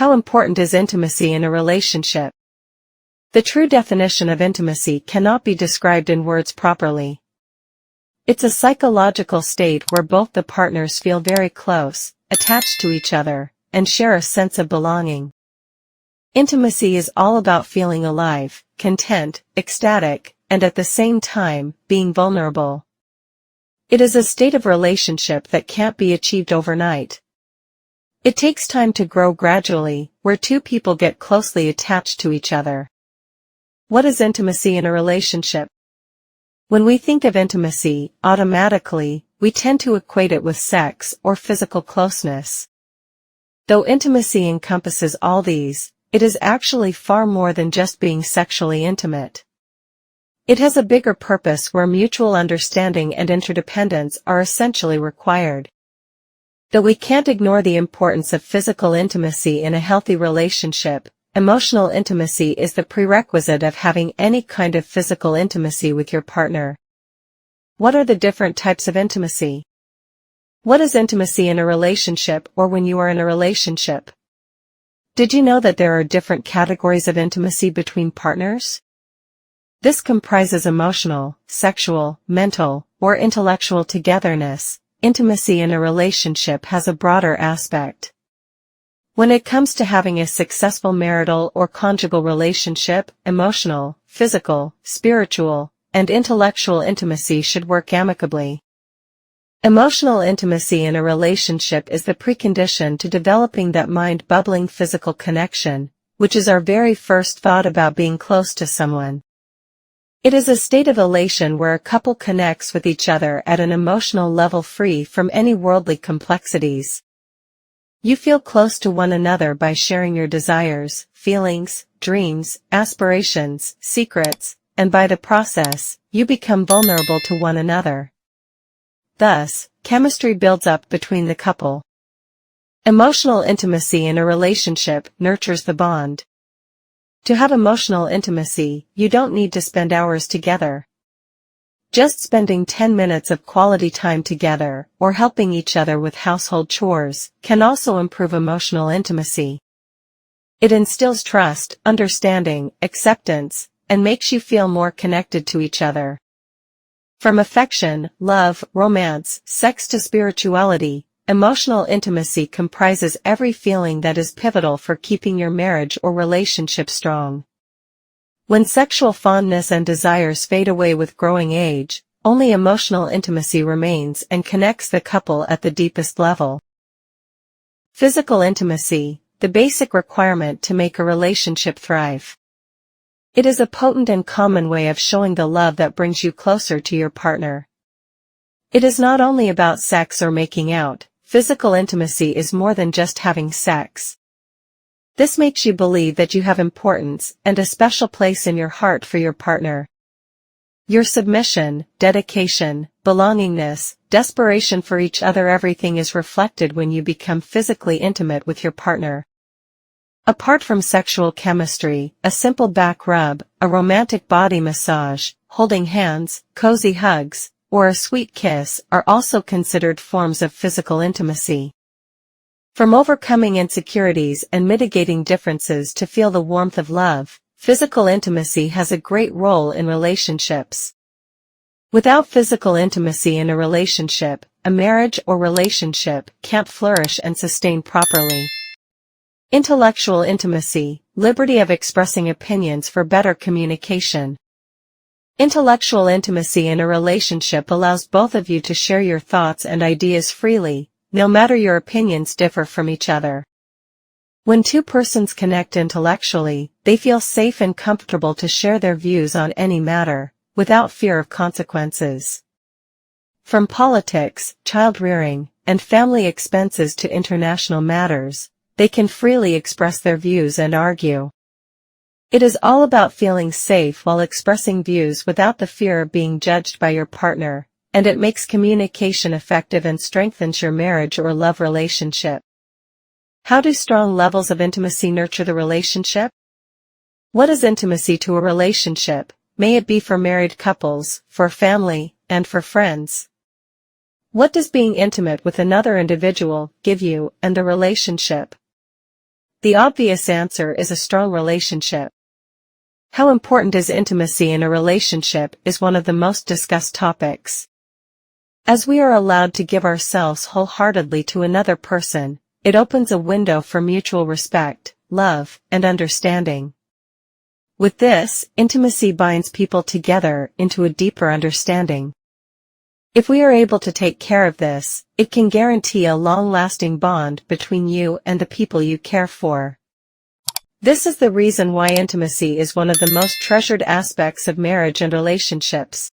How important is intimacy in a relationship? The true definition of intimacy cannot be described in words properly. It's a psychological state where both the partners feel very close, attached to each other, and share a sense of belonging. Intimacy is all about feeling alive, content, ecstatic, and at the same time, being vulnerable. It is a state of relationship that can't be achieved overnight. It takes time to grow gradually, where two people get closely attached to each other. What is intimacy in a relationship? When we think of intimacy, automatically, we tend to equate it with sex or physical closeness. Though intimacy encompasses all these, it is actually far more than just being sexually intimate. It has a bigger purpose where mutual understanding and interdependence are essentially required. Though we can't ignore the importance of physical intimacy in a healthy relationship, emotional intimacy is the prerequisite of having any kind of physical intimacy with your partner. What are the different types of intimacy? What is intimacy in a relationship or when you are in a relationship? Did you know that there are different categories of intimacy between partners? This comprises emotional, sexual, mental, or intellectual togetherness. Intimacy in a relationship has a broader aspect. When it comes to having a successful marital or conjugal relationship, emotional, physical, spiritual, and intellectual intimacy should work amicably. Emotional intimacy in a relationship is the precondition to developing that mind-bubbling physical connection, which is our very first thought about being close to someone. It is a state of elation where a couple connects with each other at an emotional level free from any worldly complexities. You feel close to one another by sharing your desires, feelings, dreams, aspirations, secrets, and by the process, you become vulnerable to one another. Thus, chemistry builds up between the couple. Emotional intimacy in a relationship nurtures the bond. To have emotional intimacy, you don't need to spend hours together. Just spending 10 minutes of quality time together, or helping each other with household chores, can also improve emotional intimacy. It instills trust, understanding, acceptance, and makes you feel more connected to each other. From affection, love, romance, sex to spirituality, emotional intimacy comprises every feeling that is pivotal for keeping your marriage or relationship strong. When sexual fondness and desires fade away with growing age, only emotional intimacy remains and connects the couple at the deepest level. Physical intimacy, the basic requirement to make a relationship thrive. It is a potent and common way of showing the love that brings you closer to your partner. It is not only about sex or making out. Physical intimacy is more than just having sex. This makes you believe that you have importance and a special place in your heart for your partner. Your submission, dedication, belongingness, desperation for each other, everything is reflected when you become physically intimate with your partner. Apart from sexual chemistry, a simple back rub, a romantic body massage, holding hands, cozy hugs, or a sweet kiss are also considered forms of physical intimacy. From overcoming insecurities and mitigating differences to feel the warmth of love, physical intimacy has a great role in relationships. Without physical intimacy in a relationship, a marriage or relationship can't flourish and sustain properly. Intellectual intimacy, liberty of expressing opinions for better communication. Intellectual intimacy in a relationship allows both of you to share your thoughts and ideas freely, no matter your opinions differ from each other. When two persons connect intellectually, they feel safe and comfortable to share their views on any matter, without fear of consequences. From politics, child-rearing, and family expenses to international matters, they can freely express their views and argue. It is all about feeling safe while expressing views without the fear of being judged by your partner, and it makes communication effective and strengthens your marriage or love relationship. How do strong levels of intimacy nurture the relationship? What is intimacy to a relationship, may it be for married couples, for family, and for friends? What does being intimate with another individual give you and the relationship? The obvious answer is a strong relationship. How important is intimacy in a relationship is one of the most discussed topics. As we are allowed to give ourselves wholeheartedly to another person, it opens a window for mutual respect, love, and understanding. With this, intimacy binds people together into a deeper understanding. If we are able to take care of this, it can guarantee a long-lasting bond between you and the people you care for. This is the reason why intimacy is one of the most treasured aspects of marriage and relationships.